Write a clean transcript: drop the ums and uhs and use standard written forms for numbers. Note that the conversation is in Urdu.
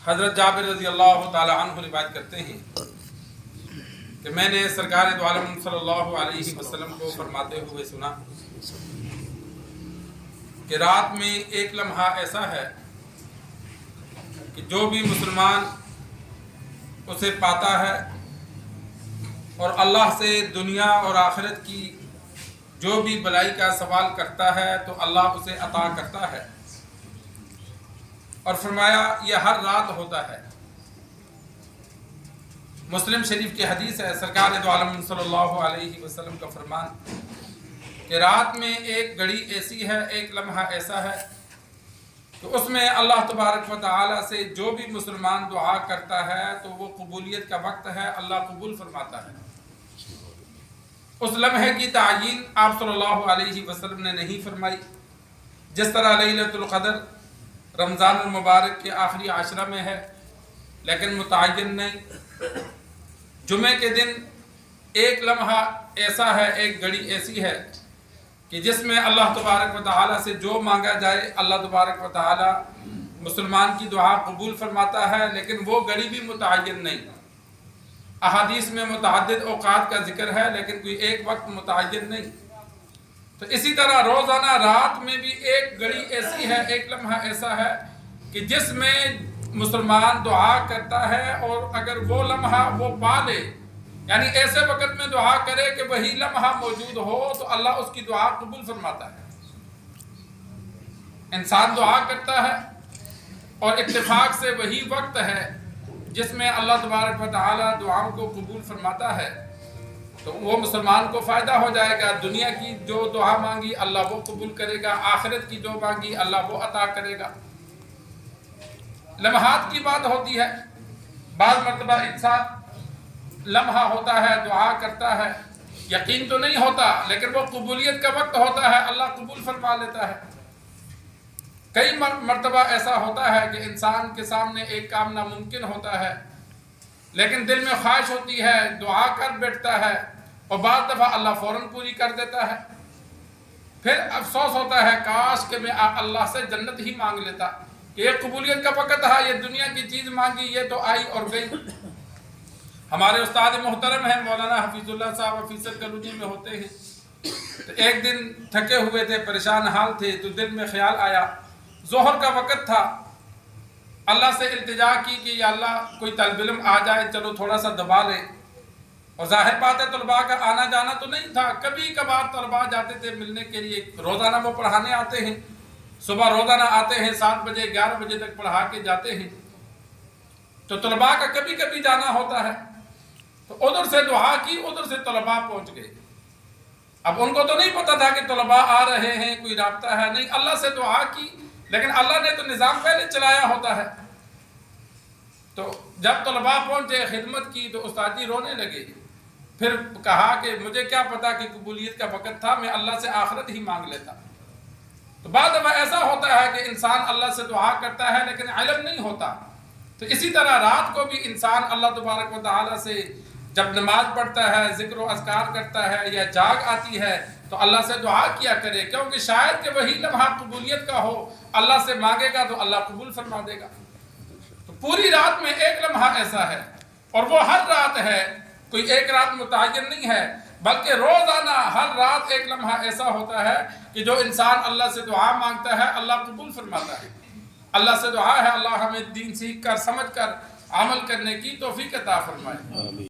حضرت جابر رضی اللہ تعالی عنہ روایت کرتے ہیں کہ میں نے سرکار دو عالم صلی اللہ علیہ وسلم کو فرماتے ہوئے سنا کہ رات میں ایک لمحہ ایسا ہے کہ جو بھی مسلمان اسے پاتا ہے اور اللہ سے دنیا اور آخرت کی جو بھی بلائی کا سوال کرتا ہے تو اللہ اسے عطا کرتا ہے، اور فرمایا یہ ہر رات ہوتا ہے۔ مسلم شریف کی حدیث ہے، سرکار دو عالم صلی اللہ علیہ وسلم کا فرمان کہ رات میں ایک گھڑی ایسی ہے، ایک لمحہ ایسا ہے کہ اس میں اللہ تبارک و تعالی سے جو بھی مسلمان دعا کرتا ہے تو وہ قبولیت کا وقت ہے، اللہ قبول فرماتا ہے۔ اس لمحے کی تعیین آپ صلی اللہ علیہ وسلم نے نہیں فرمائی، جس طرح لیلۃ القدر رمضان المبارک کے آخری عشرہ میں ہے لیکن متعین نہیں۔ جمعے کے دن ایک لمحہ ایسا ہے، ایک گھڑی ایسی ہے کہ جس میں اللہ تبارک و تعالی سے جو مانگا جائے اللہ تبارک و تعالی مسلمان کی دعا قبول فرماتا ہے، لیکن وہ گھڑی بھی متعین نہیں۔ احادیث میں متعدد اوقات کا ذکر ہے لیکن کوئی ایک وقت متعین نہیں۔ تو اسی طرح روزانہ رات میں بھی ایک گھڑی ایسی ہے، ایک لمحہ ایسا ہے کہ جس میں مسلمان دعا کرتا ہے، اور اگر وہ لمحہ وہ پا لے، یعنی ایسے وقت میں دعا کرے کہ وہی لمحہ موجود ہو تو اللہ اس کی دعا قبول فرماتا ہے۔ انسان دعا کرتا ہے اور اتفاق سے وہی وقت ہے جس میں اللہ تبارک و تعالی دعاؤں کو قبول فرماتا ہے، تو وہ مسلمان کو فائدہ ہو جائے گا۔ دنیا کی جو دعا مانگی اللہ وہ قبول کرے گا، آخرت کی جو مانگی اللہ وہ عطا کرے گا۔ لمحات کی بات ہوتی ہے، بعض مرتبہ انسان لمحہ ہوتا ہے، دعا کرتا ہے، یقین تو نہیں ہوتا لیکن وہ قبولیت کا وقت ہوتا ہے، اللہ قبول فرما لیتا ہے۔ کئی مرتبہ ایسا ہوتا ہے کہ انسان کے سامنے ایک کام ناممکن ہوتا ہے لیکن دل میں خواہش ہوتی ہے، دعا کر بیٹھتا ہے اور بعض دفعہ اللہ فوراً پوری کر دیتا ہے۔ پھر افسوس ہوتا ہے کاش کہ میں اللہ سے جنت ہی مانگ لیتا، کہ یہ قبولیت کا وقت تھا، یہ دنیا کی چیز مانگی یہ تو آئی اور گئی۔ ہمارے استاد محترم ہیں مولانا حفیظ اللہ صاحب حفیظ کلودی میں ہوتے ہیں، تو ایک دن تھکے ہوئے تھے، پریشان حال تھے، تو دل میں خیال آیا، ظہر کا وقت تھا، اللہ سے التجا کی کہ یا اللہ کوئی طالب علم آ جائے، چلو تھوڑا سا دبا لے۔ اور ظاہر بات ہے طلباء کا آنا جانا تو نہیں تھا، کبھی کبھار طلباء جاتے تھے ملنے کے لیے، روزانہ وہ پڑھانے آتے ہیں، صبح روزانہ آتے ہیں 7 بجے 11 بجے تک پڑھا کے جاتے ہیں، تو طلباء کا کبھی کبھی جانا ہوتا ہے۔ تو ادھر سے دعا کی، ادھر سے طلباء پہنچ گئے۔ اب ان کو تو نہیں پتا تھا کہ طلباء آ رہے ہیں، کوئی رابطہ ہے نہیں، اللہ سے دعا کی لیکن اللہ نے تو نظام پہلے چلایا ہوتا ہے۔ تو جب طلباء پہنچے، خدمت کی تو استاد جی رونے لگے، پھر کہا کہ مجھے کیا پتا کہ قبولیت کا وقت تھا، میں اللہ سے آخرت ہی مانگ لیتا۔ تو بعض دفعہ ایسا ہوتا ہے کہ انسان اللہ سے دعا کرتا ہے لیکن علم نہیں ہوتا۔ تو اسی طرح رات کو بھی انسان اللہ تبارک و تعالی سے جب نماز پڑھتا ہے، ذکر و اذکار کرتا ہے یا جاگ آتی ہے تو اللہ سے دعا کیا کرے، کیونکہ شاید کہ وہی لمحہ قبولیت کا ہو، اللہ سے مانگے گا تو اللہ قبول فرما دے گا۔ تو پوری رات میں ایک لمحہ ایسا ہے، اور وہ ہر رات ہے، کوئی ایک رات متعین نہیں ہے، بلکہ روزانہ ہر رات ایک لمحہ ایسا ہوتا ہے کہ جو انسان اللہ سے دعا مانگتا ہے اللہ قبول فرماتا ہے۔ اللہ سے دعا ہے اللہ ہمیں دین سیکھ کر سمجھ کر عمل کرنے کی توفیق عطا فرمائے۔